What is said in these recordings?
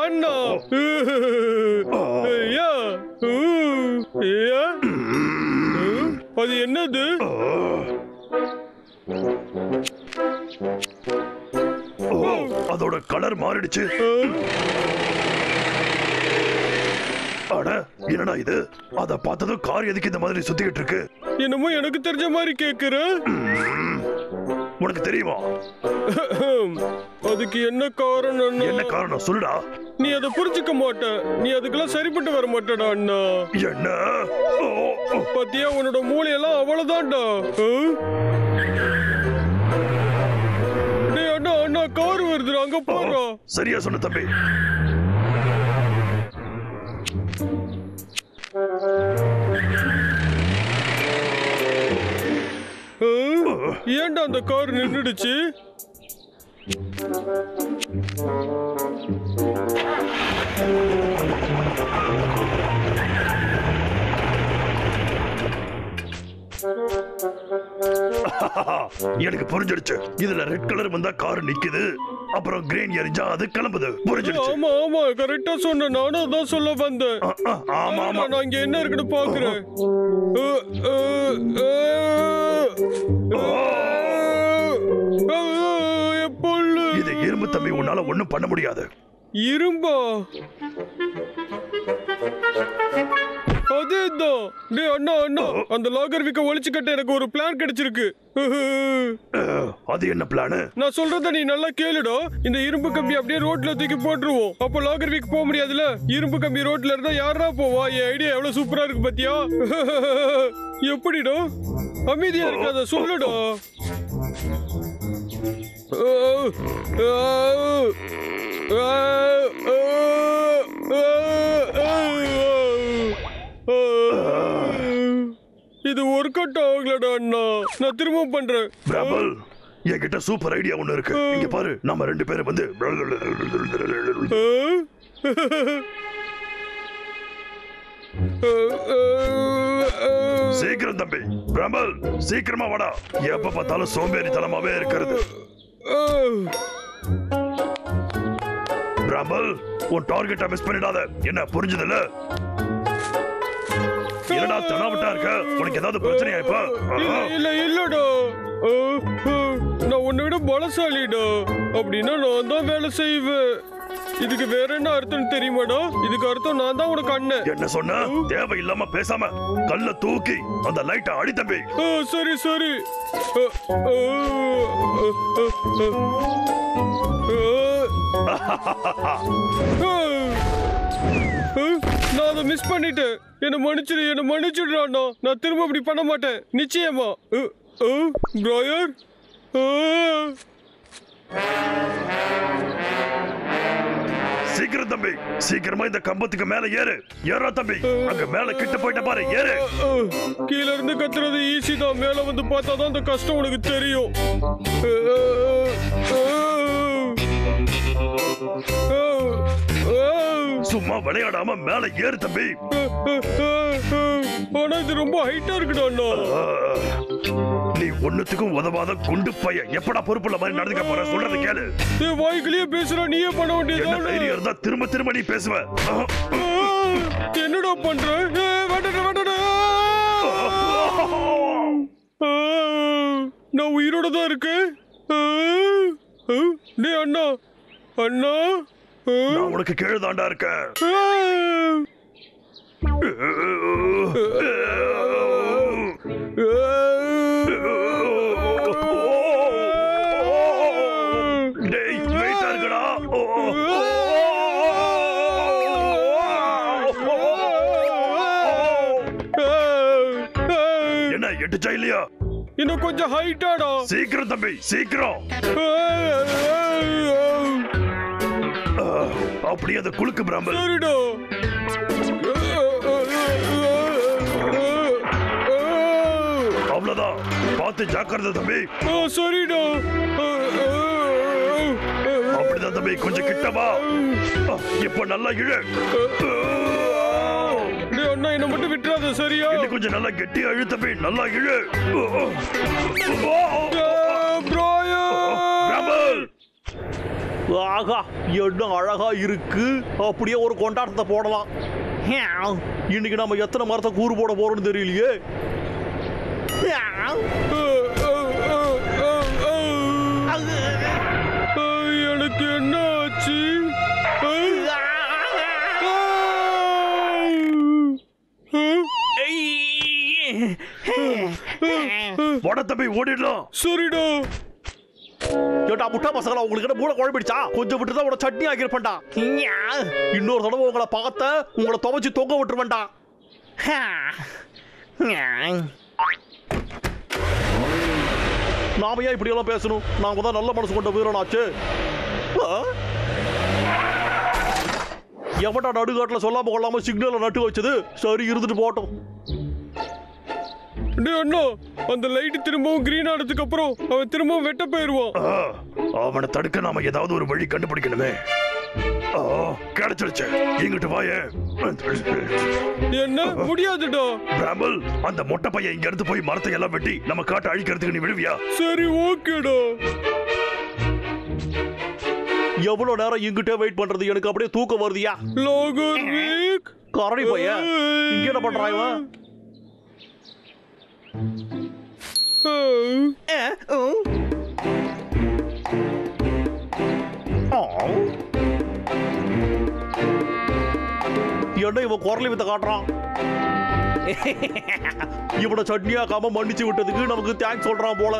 அண்ணா அது என்னது? அதோட கலர் மாறிடுச்சு. அட என்னடா இது? அத பார்த்ததும் கார் எதுக்கு இந்த மாதிரி சுத்திக்கிட்டு இருக்கு? என்னமோ எனக்கு தெரிஞ்ச மாதிரி கேக்குற. உனக்கு தெரியுமா? அதுக்கு என்ன காரணம்? என்ன காரணம் சொல்லுடா. நீ அதை புரிஞ்சுக்க மாட்ட. நீ அதுக்கெல்லாம் சரிப்பட்டு வர மாட்டடா அண்ணா. என்ன பத்தியா உன்னோட மூளையெல்லாம் அவ்வளவுதான்டா. அண்ணா அண்ணா கார் வருது, அங்க போறா. சரியா சொன்ன தம்பி. ஏன்டா அந்த கார் நின்னுடுச்சு? எனக்கு புரிஞ்சிடுச்சு. இதுல ரெட் கலர் வந்தா கார் நிக்குது, அப்புறம் கிரீன் எரிஞ்சா அது கிளம்புது. புரிஞ்சிடுச்சு. ஆமா ஆமா கரெக்டா சொன்ன. நானும் அதான் சொல்ல வந்தேன். ஆமா ஆமா நான் இங்க என்ன இருக்குன்னு பாக்குறேன். இது இரும்பு தம்பி, உன்னால ஒண்ணும் பண்ண முடியாது. இரும்பா? அதேதான். டேய் அண்ணா அண்ணா, அந்த லாகர் வீக்க ஒளிச்சு கட்ட எனக்கு ஒரு பிளான் கிடைச்சிருக்கு. அது என்ன பிளான்? நான் சொல்றத நீ நல்லா கேளுடா. இந்த இரும்பு கம்பி அப்படியே ரோட்ல தூக்கி போட்டுருவோம். அப்ப லாகர் வீக் போக முடியாதுல. இரும்பு கம்பி ரோட்ல இருந்தா யாரா போவா? என் ஐடியா எவ்வளவு சூப்பரா இருக்கு பாத்தியா? எப்படிடா? அமைதியா இருக்காத, சொல்லுடா. இது ஒர்க் அவுட் ஆகலடா அண்ணா. நான் திரும்ப பண்றேன். பிரபல், என்கிட்ட சூப்பர் ஐடியா ஒண்ணு இருக்கு. இங்க பாரு, நம்ம ரெண்டு பேரும் வந்து சீக்கிரம் தம்பி. பிரபல் சீக்கிரமா வாடா. எப்ப பார்த்தாலும் சோம்பேறித்தனமாவே இருக்கிறது. பிரபல், உன் டார்கெட்டை மிஸ் பண்ணிடாத. என்ன புரிஞ்சதில்ல? என்னடா தனாவட்டா இருக்க? உனக்கு ஏதாவது பிரச்சனையா இப்ப? இல்ல இல்லடா, நான் உன்னை விட பலசாலிடா. அப்படின்னா நான் தான் வேலை செய்வேன். இதுக்கு வேற என்ன அர்த்தம் தெரியுமாடா? இதுக்கு அர்த்தம் நான் தான் உனக்கு அண்ணன். என்ன சொன்ன? தேவையில்லாம பேசாம கல்ல தூக்கி அந்த லைட்டை அடி தம்பி. சரி சரி. நான் அதை மிஸ் பண்ணிட்டேன். என்ன மன்னிச்சிடு, என்ன மன்னிச்சிடுறாண்ணா. நான் திரும்ப அப்படி பண்ண மாட்டேன் நிச்சயமா. பிராயர், சீக்கிரம் தம்பி, சீக்கிரமா இந்த கம்பத்துக்கு மேல ஏறு. ஏறா தம்பி, அங்க மேல கிட்ட போயிட்ட பாரு, ஏறு. கீழ இருந்து கத்துறது ஈஸி தான், மேல வந்து பார்த்தாதான் அந்த கஷ்டம் உனக்கு தெரியும். சும்மா விளையாடாம மேல ஏறு தம்பி. ஆனா இது ரொம்ப ஹைட்டா இருக்குடா அண்ணா. நீ ஒண்ணுத்துக்கும் உதவாத குண்டு பையன். எப்படா பொறுப்புள்ள மாதிரி நடந்துக்க போற? சொல்றது கேளு. வாய்க்குள்ளேயே பேசுற, நீயே பண்ண வேண்டியது. என்ன தைரியம் இருந்தா திரும்ப திரும்ப நீ பேசுவ. என்னடா பண்ற? நான் உயிரோட தான் இருக்கேன். டேய் அண்ணா அண்ணா, நான் உனக்கு கீழே தாண்டா இருக்கேன். டேய் வெயிட்டா இருக்கடா. என்ன எட்டுச்சா இல்லையா? இன்னும் கொஞ்சம் ஹைட்டாடா. சீக்கிரம் தம்பி, சீக்கிரம். அப்படியே அந்த குலுக்கு பிராமல். சரிடா. அவ்வளவுதான், பார்த்து ஜாக்கிரதை தம்பி. சரிடா. அப்படிதான் தம்பி, கொஞ்சம் கிட்ட வா. இப்ப நல்லா இழு. அண்ணா என்ன மட்டும் விட்டுறாத, சரியா? கொஞ்சம் நல்லா கெட்டியா இழு தம்பி, நல்லா இழு. ஆகா, என்ன அழகா இருக்கு. அப்படியே ஒரு கொண்டாட்டத்தை போடலாம். இன்னைக்கு நம்ம எத்தனை மரத்தை கூறு போட போறோம்னு தெரியலையே. எனக்கு என்ன ஆச்சு? வட தம்பி ஓடிடலாம். சரிடா. ஏட்டா முட்டா பசங்களா, உங்களுக்கு என்ன மூளை குழம்பிடுச்சா? கொஞ்சம் விட்டு தான் உன சட்னி ஆகிருப்பேன்டா. இன்னொரு தடவை உங்களை பார்த்த உங்களை துவைச்சு தொங்க விட்டுருவேன்டா. நாம ஏன் இப்படி எல்லாம் பேசணும்? நாம தான் நல்ல மனசு கொண்ட வீரனாச்சு. எவன்டா நடுகாட்டுல சொல்லாம கொள்ளாம சிக்னல நட்டு வச்சது? சரி, இருந்துட்டு போட்டோம். அண்ணா, அந்த லைட் திரும்பவும் கிரீன் ஆனதுக்கு அப்புறம் அவன் திரும்பவும் வெட்ட போயிருவான். அவனை தடுக்க நாம ஏதாவது ஒரு வழி கண்டுபிடிக்கணுமே. கிடைச்சிருச்சு. இங்கிட்டு வாயே. என்ன முடியாதுடா. பிராமல், அந்த மொட்டை பையன் இங்க இருந்து போய் மரத்தை எல்லாம் வெட்டி நம்ம காட்டை அழிக்கிறதுக்கு நீ விடுவியா? சரி, ஓகேடா. எவ்வளவு நேரம் இங்கிட்டே வெயிட் பண்றது? எனக்கு அப்படியே தூக்கம் வருதியா. லாகர்விக் கரடி பையன் இங்க என்ன பண்றான் இவன்? என்ன இவன் குரலி வித்த காட்டுறான்? இவனை சட்னியாக்காம மன்னிச்சு விட்டதுக்கு நமக்கு தேங்க்ஸ் சொல்றான் போல.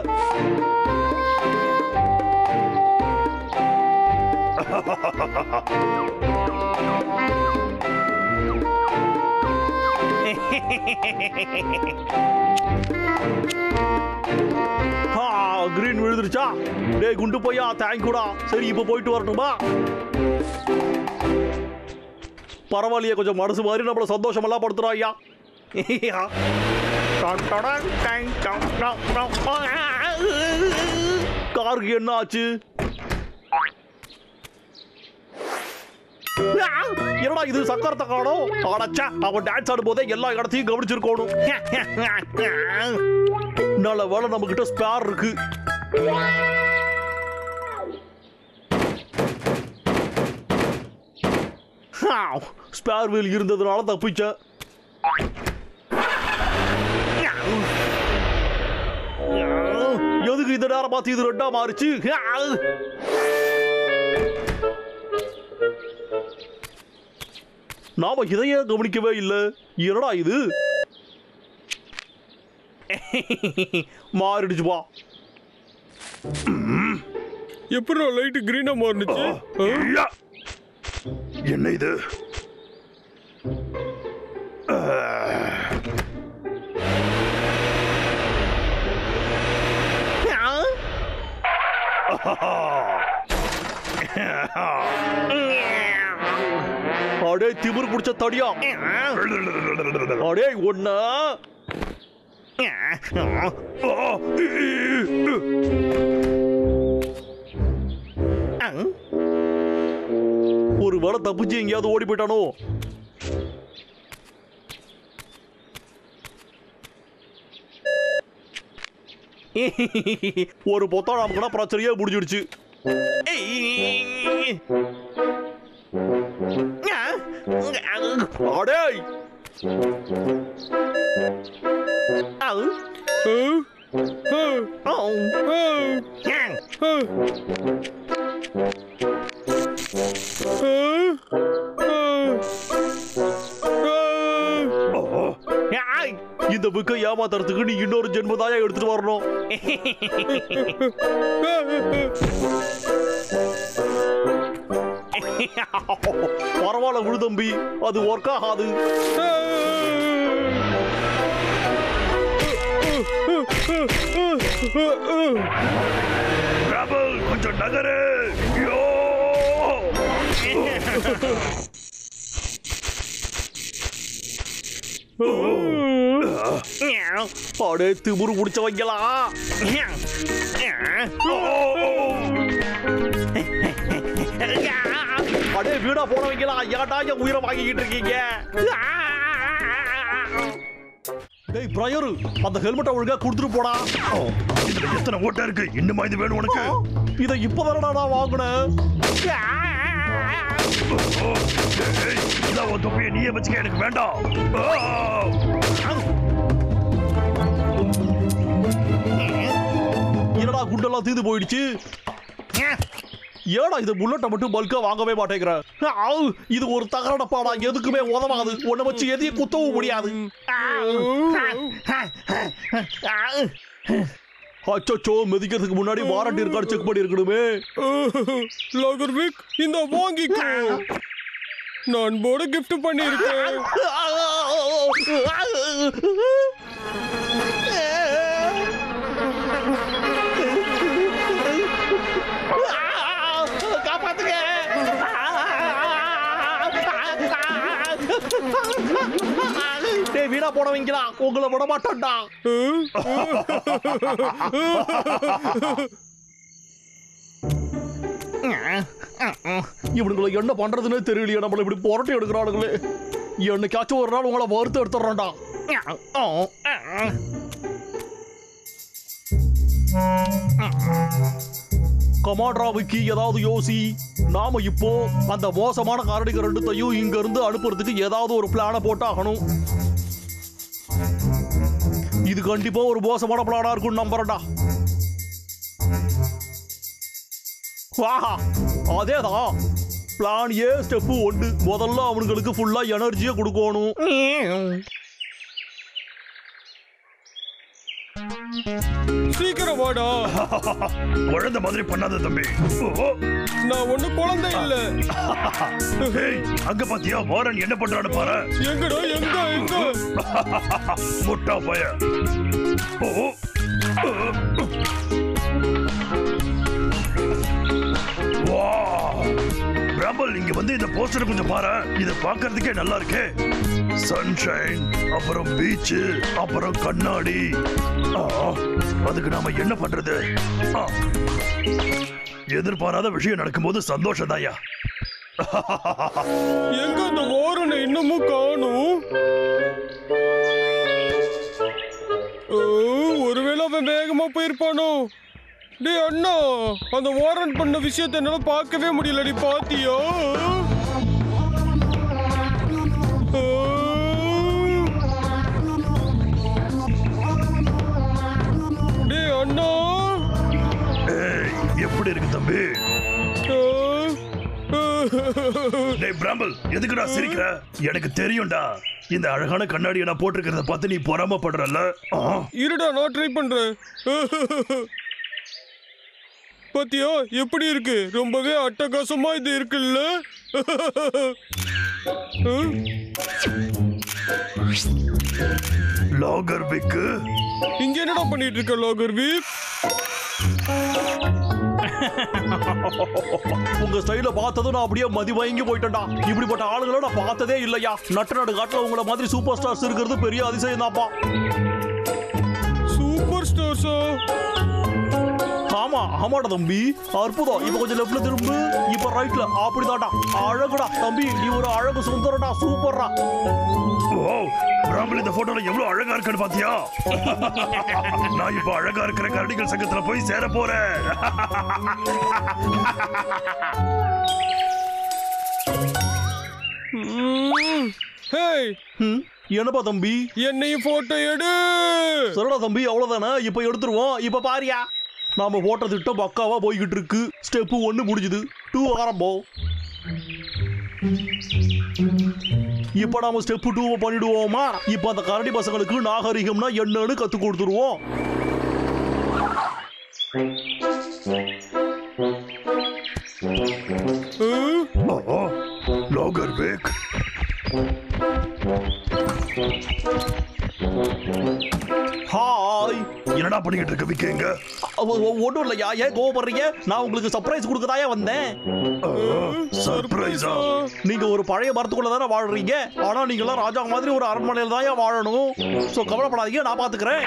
கிரீன் விழுந்துருச்சா? டேய் குண்டு போயா, தேங்க்யூடா. சரி, இப்ப போயிட்டு வரட்டுமா? பரவாயில்லையே, கொஞ்சம் மனசு மாதிரி நம்மள சந்தோஷம் எல்லாம் படுத்துறோம் ஐயா. காருக்கு என்ன ஆச்சு? என்னடா இது, சக்கரத்தை காணோம். அடச்சா, அவன் டான்ஸ் ஆடும் போதே எல்லா இடத்தையும் கவனிச்சிருக்கணும். நல்ல வேலை நம்ம கிட்ட ஸ்பேர் இருக்கு. ஸ்பேர் வீல் இருந்ததுனால தப்பிச்சேன். எதுக்கு இந்த நேரம் பார்த்து இது ரெண்டா மாறிச்சு? நாம இதையே கவனிக்கவே இல்லை. என்னடா இது? மாறிடுச்சுப்பா. எப்படி லைட் கிரீனா மாறிடுச்சு? என்ன இது? அடே திமிரு பிடிச்ச தடியா. அடே ஒண்ணா ஒரு வேளை தப்பிச்சு எங்கேயாவது ஓடி போயிட்டானோ? ஒரு பொத்தா நமக்குனா பிரச்சனையே முடிஞ்சிடுச்சு. அடேய் இந்த புக்கை ஏமாத்துறதுக்கு நீ இன்னொரு ஜென்மதாயா எடுத்துட்டு வரணும். பரவாயில்ல விடு தம்பி, அது ஒர்க் ஆகாது. கொஞ்சம் நகரு. அடே திமுரு முடிச்சவங்களா. அடே வீடா போனவங்களா, ஏன்டா என் உயிரை வாங்கிக்கிட்டு இருக்கீங்க? டேய் பிரையர், அந்த ஹெல்மெட்டை ஒழுங்கா கொடுத்துட்டு போடா. இதுல எத்தனை ஓட்டை இருக்கு? இன்னுமா இது வேணும் உனக்கு? இதை இப்பதானடா நான் வாங்கினேன். இதான் உன் தொப்பியை நீயே வச்சுக்க, எனக்கு வேண்டாம். என்னடா குண்டெல்லாம் தீந்து போயிடுச்சு. ஏடா இது புல்லட்டை மட்டும் பல்கா வாங்கவே மாட்டேங்கிற? இது ஒரு தகரடப்பாடா, எதுக்குமே உதவாது. உன்னை வச்சு எதையும் குத்தவும் முடியாது. அச்சோ, மிதிக்கிறதுக்கு முன்னாடி வாரண்டி இருக்கான்னு செக் பண்ணி இருக்கணுமே. லாகர்விக், இந்த வாங்கிக்கோ. நான் போட gift பண்ணியிருக்கேன். காப்பாத்துங்க. டேய் வீணா போனவங்களா, உங்களை விட மாட்டோம்டா. இவனுங்களை என்ன பண்றதுன்னு தெரியலையே. நம்மள இப்படி புரட்டி எடுக்கிறானுங்களே. என்னைக்காச்சும் ஒரு நாள் உங்களை வறுத்து எடுத்துடுறோம்டா. கமாண்ட்ராவுக்கு ஏதாவது யோசி. நாம இப்போ அந்த மோசமான கரடிகள் ரெண்டுத்தையும் இங்க இருந்து அனுப்புறதுக்கு ஏதாவது ஒரு பிளான போட்டாகணும். இது கண்டிப்பா ஒரு மோசமான பிளானா இருக்கும் நம்புறேன்டா. வாஹா, அதேதான். Plan A step 1. முதல்ல அவனுங்களுக்கு ஃபுல்லா எனர்ஜியை கொடுக்கணும். சீக்கிரம் வாடா. குழந்தை மாதிரி பண்ணாத தம்பி. நான் ஒண்ணு குழந்தை இல்ல. அங்க பாத்தியா வாரன் என்ன பண்றான்னு பாரு. எங்கடா? எங்க? முட்டா பய. பிராம்பல், இங்க வந்து இந்த போஸ்டர் கொஞ்சம் பாரு. இத பாக்குறதுக்கே நல்லா இருக்கே. சன்ஷைன், அப்புறம் பீச், அப்புறம் கண்ணாடி. அதுக்கு நாம என்ன பண்றது? எதிர்பாராத விஷயம் நடக்கும்போது சந்தோஷம் தாயா. எங்க அந்த வாரனை இன்னமும் காணும்? ஒருவேளை அவன் வேகமா போயிருப்பானோ? டேய் அண்ணா, அந்த வாரன் பண்ண விஷயத்தை என்னால பார்க்கவே முடியல. நீ பாத்தியா? டேய் அண்ணா, எப்படி இருக்கு தம்பி? டேய் பிராம்பல், எதுக்குடா சிரிக்கிற? எனக்கு தெரியும்டா, இந்த அழகான கண்ணாடியை நான் போட்டிருக்கிறத பார்த்து நீ பொறாமப்படுறல. இருடா, நான் ட்ரை பண்றேன். பாத்தியா எப்படி இருக்கு? ரொம்பவே அட்டகாசமா இது இருக்குல்ல? லாகர்விக், இங்க என்னடா பண்ணிட்டு இருக்க லாகர்விக்? உங்க ஸ்டைல பார்த்ததும் நான் அப்படியே மதிமயங்கி போயிட்டேன்டா. இப்படிப்பட்ட ஆளுங்களை நான் பார்த்ததே இல்லையா. நட்ட நடு காட்டுல உங்களை மாதிரி சூப்பர் ஸ்டார்ஸ் இருக்கிறது பெரிய அதிசயம் தான்ப்பா. சூப்பர் ஸ்டார்ஸா? ஆமாடா தம்பி, அற்புதம். இப்ப கொஞ்சம் லெஃப்ட்ல திரும்பு, இப்ப ரைட்ல. அப்படிதான்டா. அழகுடா தம்பி, நீ ஒரு அழகு சுந்தரடா. சூப்பர்டா. பிராம்பல், இந்த போட்டோல எவ்வளவு அழகா இருக்குன்னு பாத்தியா? நான் இப்ப அழகா இருக்கிற கரடிகள் சங்கத்துல போய் சேர போறேன். என்னப்பா தம்பி? என்னையும் போட்டோ எடு. சரிடா தம்பி, அவ்வளவுதானே. இப்ப எடுத்துருவோம். இப்ப பாரியா, நாம போட்ட திட்டம் பக்காவா போய்கிட்டு இருக்கு. ஸ்டெப் 1 முடிஞ்சது, 2 ஆரம்பம். இப்ப நாம ஸ்டெப் 2 பண்ணிடுவோமா? இப்ப அந்த கரடி பசங்களுக்கு நாகரிகம்னா என்னன்னு கத்து கொடுத்துருவோம். லாகர்விக், ஹாய். என்னடா பண்ணிக்கிட்டு இருக்க விக்கேங்க? ஒன்றும் இல்லையா, ஏன் கோவப்படுறீங்க? நான் உங்களுக்கு சர்ப்ரைஸ் கொடுக்கதாயா வந்தேன். சர்ப்ரைஸா? நீங்க ஒரு பழைய மரத்துக்குள்ள தானே வாழ்றீங்க. ஆனா நீங்க எல்லாம் ராஜா மாதிரி ஒரு அரண்மனையில தான் வாழணும். சோ கவலைப்படாதீங்க, நான் பாத்துக்கிறேன்.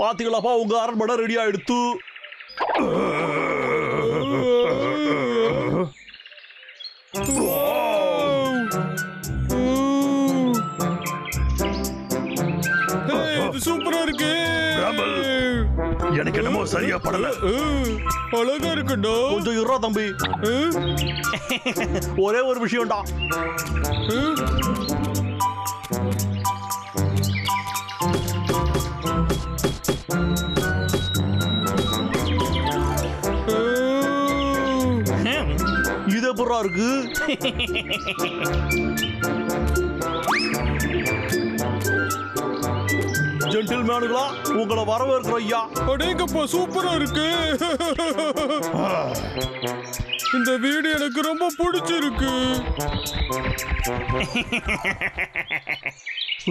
பாத்தீங்களாப்பா உங்க அரண்மனை ரெடி ஆயிடுத்து. சூப்பரா இருக்கு. எனக்கு என்னமோ சரியா படல. அழகா இருக்குண்டா. கொஞ்சம் இருறா தம்பி. ஒரே ஒரு விஷயம்டா. இது எப்படா இருக்கு? ஜென்டில்மேனுங்களா உங்களை வரவேற்கிறோம் ஐயா. அடேங்கப்பா சூப்பரா இருக்கு. இந்த வீடு எனக்கு ரொம்ப பிடிச்சிருக்கு.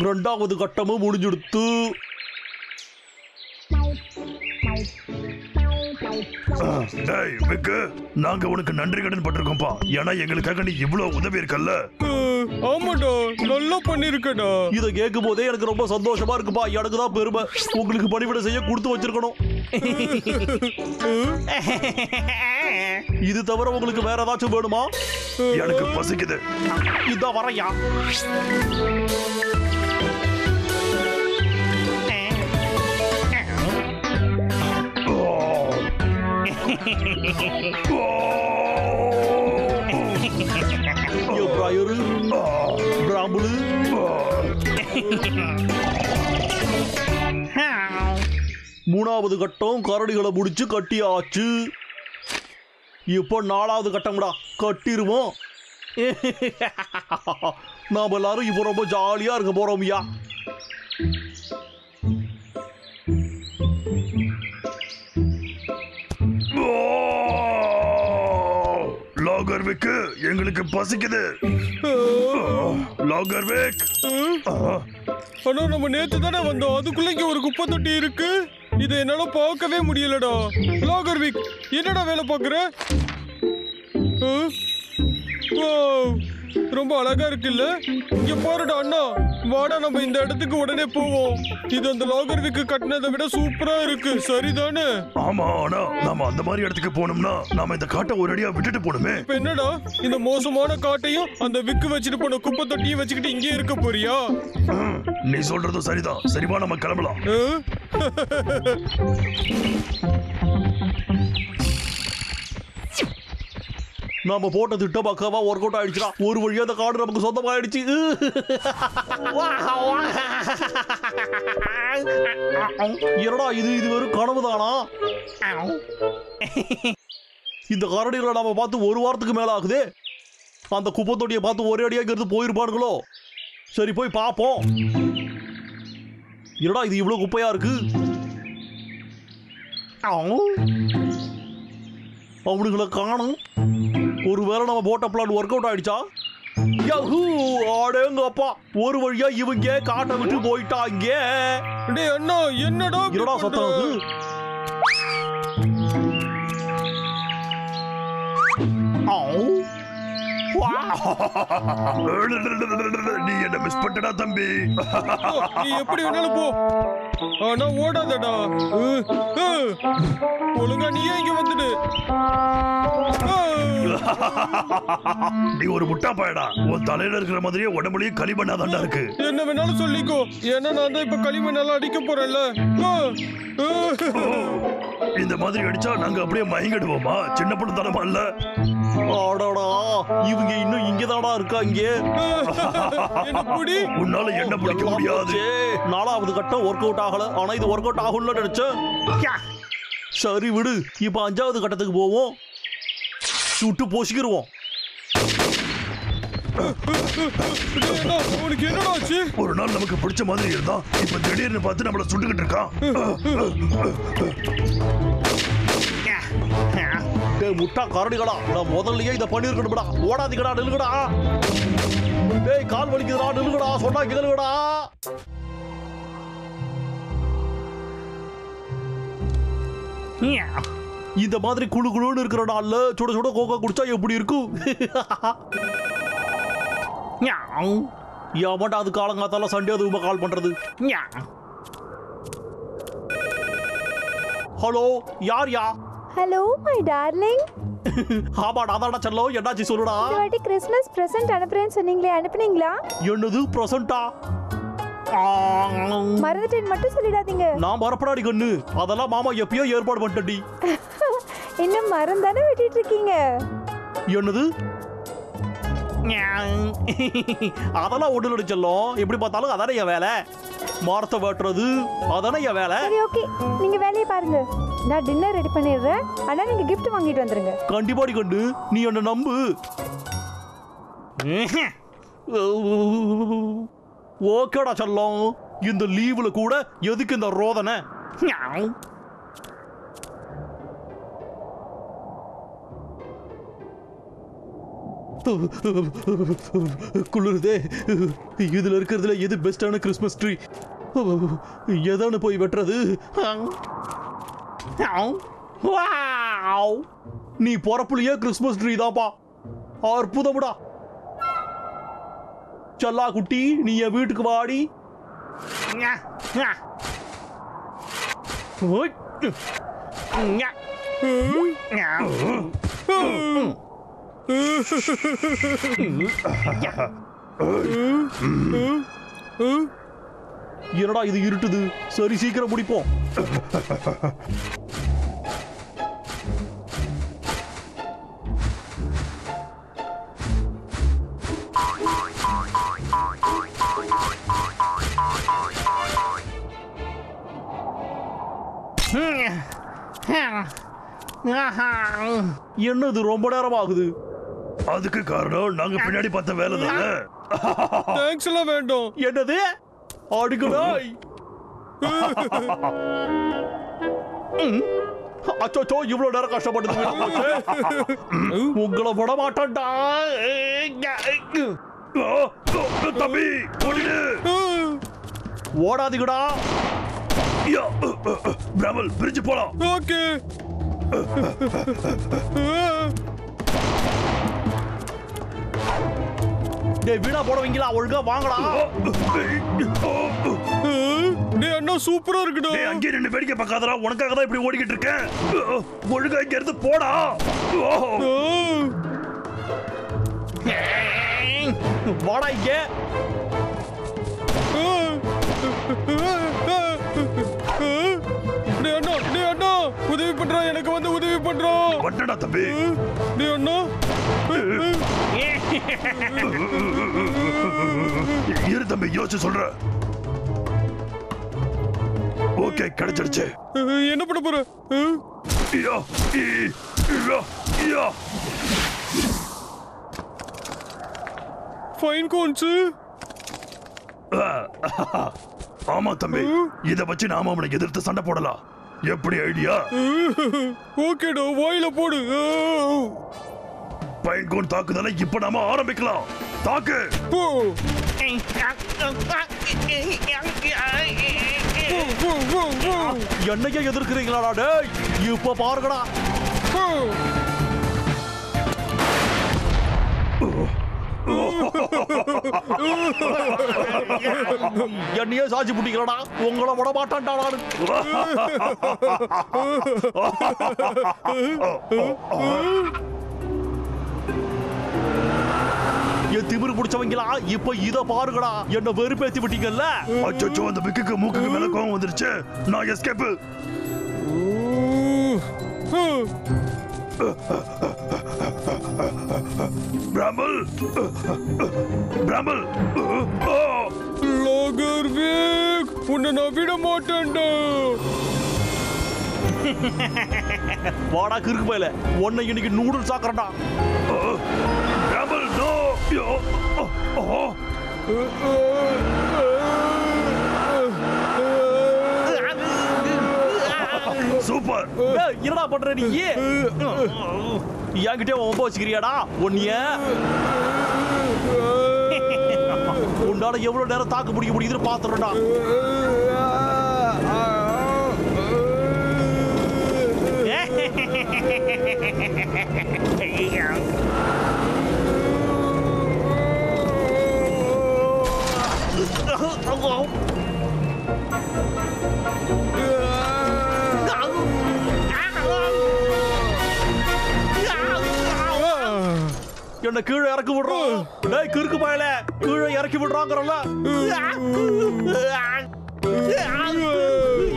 ரெண்டாவது கட்டமும் முடிஞ்சுடுத்து. டேய் விக்கு, நாங்க உனக்கு நன்றி கடன் பட்டிருக்கோம்பா. ஏன்னா எங்களுக்காக நீ இவ்வளவு உதவி இருக்கல்ல. ஆமாடா, நல்லா பண்ணிருக்கடா. இத கேட்கும் போதே எனக்கு ரொம்ப சந்தோஷமா இருக்குப்பா. எனக்கு தான் பெருமை. உங்களுக்கு பணிவிட செய்ய கொடுத்து வச்சிருக்கணும். இது தவிர உங்களுக்கு வேற ஏதாச்சும் வேணுமா? எனக்கு பசிக்குது. இதான் வரையா. பிராம்புலு மூணாவது கட்டம் கரடிகளை முடிச்சு கட்டியாச்சு. இப்போ நாலாவது கட்டம்டா, கட்டிருவோம். நாம எல்லாரும் இப்போ ரொம்ப ஜாலியா இருக்க போறோம் ஐயா. லாகர்விக், எங்களுக்கு பசிக்குது. லாகர்விக், ஆனா நம்ம நேத்து தானே வந்தோம். அதுக்குள்ள இங்க ஒரு குப்பை தொட்டி இருக்கு. இதை என்னால பார்க்கவே முடியலடா. லாகர்விக், என்னடா வேலை பார்க்குற? ரொம்ப அழகா இருக்குல்ல. இங்க பாருடா அண்ணா, வாடா நம்ம இந்த இடத்துக்கு உடனே போவோம். இது அந்த லாகர்விக்கு கட்டினதை விட சூப்பரா இருக்கு, சரிதானே? ஆமா, ஆனா நாம அந்த மாதிரி இடத்துக்கு போனோம்னா நாம இந்த காட்டை ஒரு அடியா விட்டுட்டு போணுமே. இப்ப என்னடா, இந்த மோசமான காட்டையும் அந்த விக்கு வச்சுட்டு போன குப்பை தொட்டியும் வச்சுக்கிட்டு இங்கே இருக்க போறியா? நீ சொல்றதும் சரிதான். சரிவா, நம்ம கிளம்பலாம். நாம போட்ட திட்டம் பக்கவா ஒர்க் அவுட் ஆயிடுச்சுடா. ஒரு வழியா அந்த காடு நமக்கு சொந்தமாயிடுச்சு. என்னடா இது வெறும் கனவுதானா? இந்த கரடிகளை நாம பார்த்து ஒரு வாரத்துக்கு மேல ஆகுது. அந்த குப்பை தொட்டியை பார்த்து ஒரே அடியா இருந்து போயிருப்பானுங்களோ. சரி போய் பாப்போம். என்னடா இது இவ்வளவு குப்பையா இருக்கு? அவனுங்களை காணும். ஒருவேளை நம்ம போட்ட பிளான் ஒர்க் அவுட் ஆயிடுச்சா? அப்பா, ஒரு வழியா இவங்க காட்டை விட்டு போயிட்டாங்க. என்னடா சத்தம் அது? நீ என்ன மிஸ் பண்ணடா தம்பி. நீ எப்படி வேணாலும் போ, ஆனா ஓடாதடா. ஒழுங்கா நீயே இங்க வந்துடு. நீ ஒரு முட்டா பாயடா. உன் தலையில இருக்கிற மாதிரியே உடம்புலயும் களிமண்ணாதான்டா இருக்கு. என்ன வேணாலும் சொல்லிக்கோ, ஏன்னா நான் தான் இப்ப களிமண்ணெல்லாம் அடிக்க போறேன்ல. இந்த மாதிரி அடிச்சா நாங்க அப்படியே மயங்கிடுவோமா? சின்ன பொண்ணு தரமா இல்ல. இவங்க இன்னும் இங்கதானா இருக்காங்க. உன்னால என்ன பிடிக்க முடியாது. நாலாவது கட்டம் ஒர்க் அவுட் ஆகல. ஆனா இது ஒர்க் அவுட் ஆகும்னு நினைச்சேன். சரி விடு, இப்ப அஞ்சாவது கட்டத்துக்கு போவோம். சுட்டு போசிக்கிருவோம். ஒரு நாள் நமக்கு பிடிச்ச மாதிரி இருந்தா இப்ப திடீர்னு பார்த்து நம்மள சுட்டுக்கிட்டு இருக்கான். முட்டா கரடிகளா, நான் முதல்லயே இதை பண்ணிருக்கணும்டா. ஓடாதீங்கடா, நில்லுங்கடா. டேய், கால் வலிக்குதுடா, நில்லுங்கடா. சொன்னா கேளுங்கடா. இந்த மாதிரி குழு குழுன்னு இருக்கிற நாள்ல சுட சுட கோகா குடிச்சா எப்படி இருக்கும்? ஏமாட்டா அது காலங்காத்தால சண்டே அது கால் பண்றது. ஹலோ யார் யா? Hello my darling. ஆமாடா அதான்டா செல்லம், என்னாச்சு சொல்லுடா. இந்த வாட்டி கிறிஸ்மஸ் பிரசன்ட் அனுப்புறேன்னு சொன்னீங்களே, அனுப்புனீங்களா? என்னது பிரசன்ட்டா? மறந்துட்டேன் மட்டும் சொல்லிடாதீங்க. நான் மறப்படாடி கண்ணு, அதெல்லாம் மாமா எப்பயோ ஏற்பாடு பண்ணிட்டடி. இன்னும் மரம் தானே வெட்டிட்டு இருக்கீங்க. என்னது? அதெல்லாம் ஒண்ணு செல்லம், எப்படி பார்த்தாலும் அதானே என் வேலை. மரத்தை வெட்டுறது அதானே என் வேலை. சரி ஓகே, நீங்க வேலையை பாருங்க. நான் டின்னர் ரெடி பண்ணிடுறேன். ஆனா நீங்க gift வாங்கிட்டு வந்துருங்க. கண்டிப்பாடி கண்டு, நீ என்ன நம்பு. ஓகேடா செல்லம், இந்த லீவுல கூட எதுக்கு இந்த ரோதனை? குளிருதே. இதுல இருக்கிறதுல எது பெஸ்டான கிறிஸ்மஸ் ட்ரீ? எதானு போய் வெட்டுறது? நீ பொறப்புலயே கிறிஸ்மஸ் ட்ரீ தான்ப்பா. அற்புதம்டா. சல்லா குட்டி, நீ என் வீட்டுக்கு வாடி. என்னடா இது இருட்டுது? சரி சீக்கிரம் முடிப்போம். என்னது ரொம்ப நேரம் ஆகுது? அதுக்கு காரணம் நாங்க பின்னாடி பார்த்த வேலை தானே. தேங்க்ஸ் எல்லாம் வேண்டாம். என்னது? அடிக்கடாய். அச்சோ, இவ்வளவு நேரம் கஷ்டப்பட்டது உங்களை விட மாட்டேன்டா. தம்பி ஓடாதீங்கடா. பிராமல் பிரிஞ்சு போலாம். ஓகே. டேய் வீணா போடுவீங்களா? ஒழுங்கா வாங்கடா. டேய் அண்ணா சூப்பரா இருக்குடா. டேய் அங்கே நின்னு வேடிக்கை பார்க்காதடா, உனக்காக தான் இப்படி ஓடிக்கிட்டு இருக்கேன். ஒழுங்கா இங்க இருந்து போடா. வாடா இங்க. டேய் அண்ணா உதவி பண்றா, எனக்கு வந்து உதவி பண்றா. வட்டடா தம்பி. டேய் அண்ணா இரு தம்பி, யோசிச்சு சொல்ற. ஓகே கிடைச்சிடுச்சு. என்ன பண்ண போற? Fine cones. ஆமா தம்பி, இத வச்சு நாம அவனுக்கு எதிர்த்து சண்டை போடலாம். எப்படி ஐடியா? ஓகேடா, வாயில போடு. பைன் கோன் தாக்குதலை இப்ப நாம ஆரம்பிக்கலாம். தாக்கு. போ. என்னைய எதிர்க்கிறீங்களா? டேய் இப்ப பாருங்கடா. என்னையே சாட்சி புட்டிங்களா? உங்களை விட மாட்டான்டா நானு. என் திமிரு பிடிச்சவங்களா, இப்ப இத பாருங்கடா. என்ன வெறுப்பேத்தி விட்டீங்கல்ல. அச்சோ, அந்த பிக்குக்கு மூக்குக்கு மேல கோவம் வந்துருச்சு. நான் எஸ்கேப். பிராமல், பிராமல். லாகர்விக், உன்னை நான் விட மாட்டேன்டா. வாடா கிறுக்கு போயில, உன்னை இன்னைக்கு நூடுல்ஸ் ஆக்குறடா. பிராமல் நோ. சூப்பர். என்னடா பண்ற நீ? என்கிட்ட ஒம்ப வச்சுக்கிறியாடா? ஒன்னிய உன்னால எவ்வளவு நேரம் தாக்கு பிடிக்க முடியுதுன்னு பாத்துறடா. என்ன கீழே இறக்கி விடுறோம். டேய் கிறுக்கு பயலே, கீழே இறக்கி விடுறாங்கறல.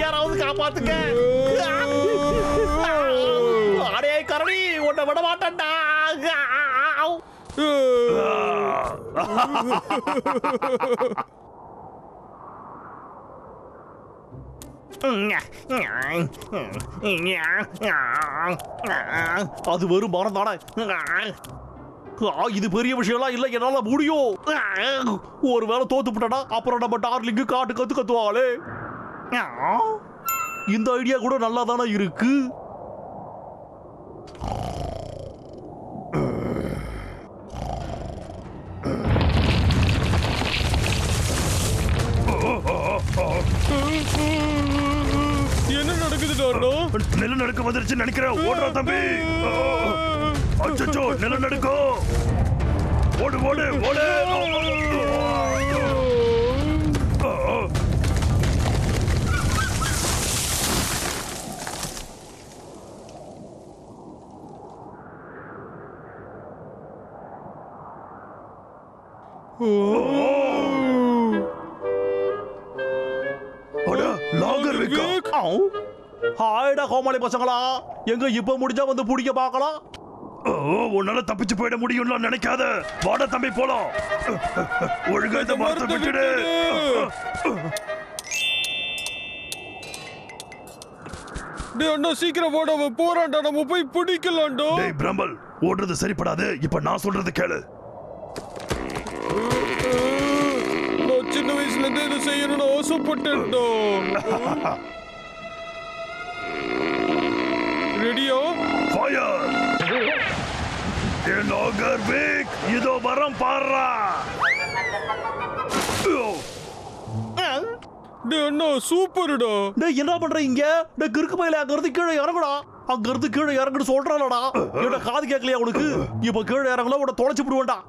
யாராவது காப்பாத்துங்க. அடே கரடி, உன்னை விட மாட்டேன்டா. அது வெறும் மரம் தானே. இது பெரிய விஷயம்லாம் இல்ல, என்னால முடியும். ஒருவேளை தோத்து விட்டா அப்புறம் நம்ம டார்லிங்கு காட்டு கத்துவாளே. இந்த ஐடியா கூட நல்லா தானே இருக்கு. என்ன நடக்குது டார்னோ? நிலநடுக்கம் வந்துருச்சு நினைக்கிறேன். ஓடுறா தம்பி. அச்சச்சோ, நிலநடுக்கம். ஓடு ஓடு ஓடு. லாகர் விக்கா. ஹாய்டா கோமாளி பசங்களா, எங்க இப்ப முடிஞ்சா வந்து பிடிக்க பார்க்கலாம். உன்னால தப்பிச்சு போயிட முடியும்னு நினைக்காத. வாடா தம்பி போலாம். ஒழுங்கா இந்த மரத்தை விட்டுடு. டேய் அண்ணா சீக்கிரம் ஓட, போறான்டா, நம்ம போய் பிடிக்கலாம்டா. டேய் பிரம்பல், ஓடுறது சரிப்படாது. இப்ப நான் சொல்றது கேளு. நான் சின்ன வயசுல இருந்து இதை செய்யணும்னு ஆசைப்பட்டேன்டா. ரெடியா? ஃபயர். லாகர் விக், இதோ வரம் பாறா. டேய் அண்ணா சூப்பர்டா. டேய் என்ன பண்றீங்க? டேய் கிறுக்கு பையல, அங்க இருந்து கீழே இறங்குடா. அங்க இருந்து கீழே இறங்குன்னு சொல்றானடா. என்ன காது கேட்கலையா உனக்கு? இப்ப கீழே இறங்கல உன்னை தொலைச்சு விடுவேன்டா.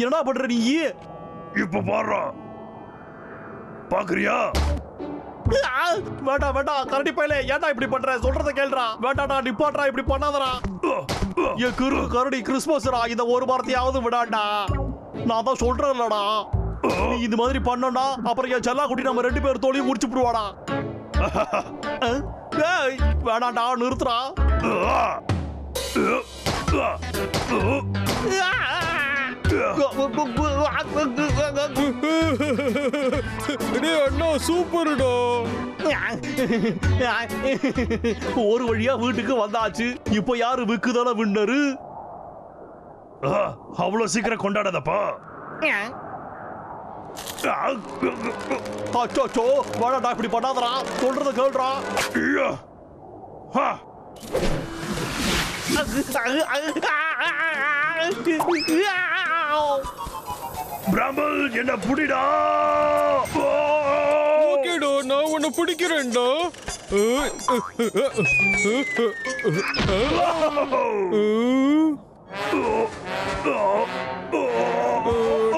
என்னடா பண்ற நீ? இப்ப பாறா. பாக்குறியா? வேண்டாம் வேண்டாம் கரடி பையலே, ஏன்டா இப்படி பண்ற? சொல்றத கேளுடா. வேண்டாடா, நிப்பாட்றா, இப்படி பண்ணாதடா. என் கரடி கிறிஸ்மஸ்டா, இந்த ஒரு வாரத்தையாவது விடாண்டா. நான் தான் சொல்றேன்லடா, நீ இந்த மாதிரி பண்ணா அப்புறம் என் செல்லா குட்டி நம்ம 2 பேர் தோலையும் முடிச்சு விடுவாடா. ஏய் வேண்டாண்டா, நிறுத்துறா. டேய் அண்ணா சூப்பர்டா. ஒரு வழியா வீட்டுக்கு வந்தாச்சு. இப்போ யாரு விக்குதான வின்னரு? அவ்வளவு சீக்கிரம் கொண்டாடாதப்பா. அச்சோ, வேணாடா, இப்படி பண்ணாதடா. சொல்றத கேளுடா. பிரம்பல், என்ன புடிடா. ஓகேடா, நான் உன்னை பிடிக்கிறேன்டா.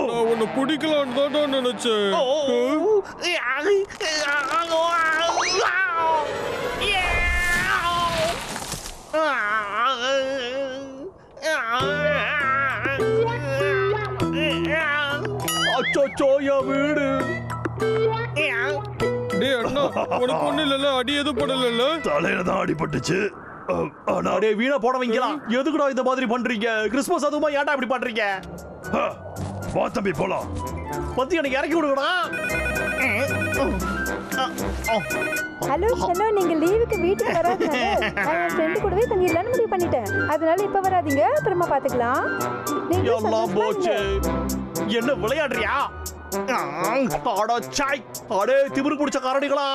நான் உன்னை பிடிக்கலான்னு தான் நினைச்சேன். அச்சோ, என் வீடு. டேய் அண்ணா, உனக்கு ஒண்ணு இல்ல, அடி எதுவும் படல. தலையில தான் அடிபட்டுச்சு. அடே வீணா போடவீங்களா, எதுக்குடா இந்த மாதிரி பண்றீங்க? கிறிஸ்மஸ் அதுமா ஏன்டா இப்படி பண்றீங்க? வா தம்பி போலாம். பத்தி எனக்கு இறக்கி விடுங்கடா. ஹலோ செல்லோ, நீங்க லீவுக்கு வீட்டுக்கு வராதனால நான் என் ஃப்ரெண்டு கூடவே தங்கிடலான்னு முடிவு பண்ணிட்டேன். அதனால இப்ப வராதீங்க, அப்புறமா பாத்துக்கலாம். நீங்க எல்லாம் போச்சு. என்ன விளையாடுறியா? அடே திமிரு பிடிச்ச காரணிகளா.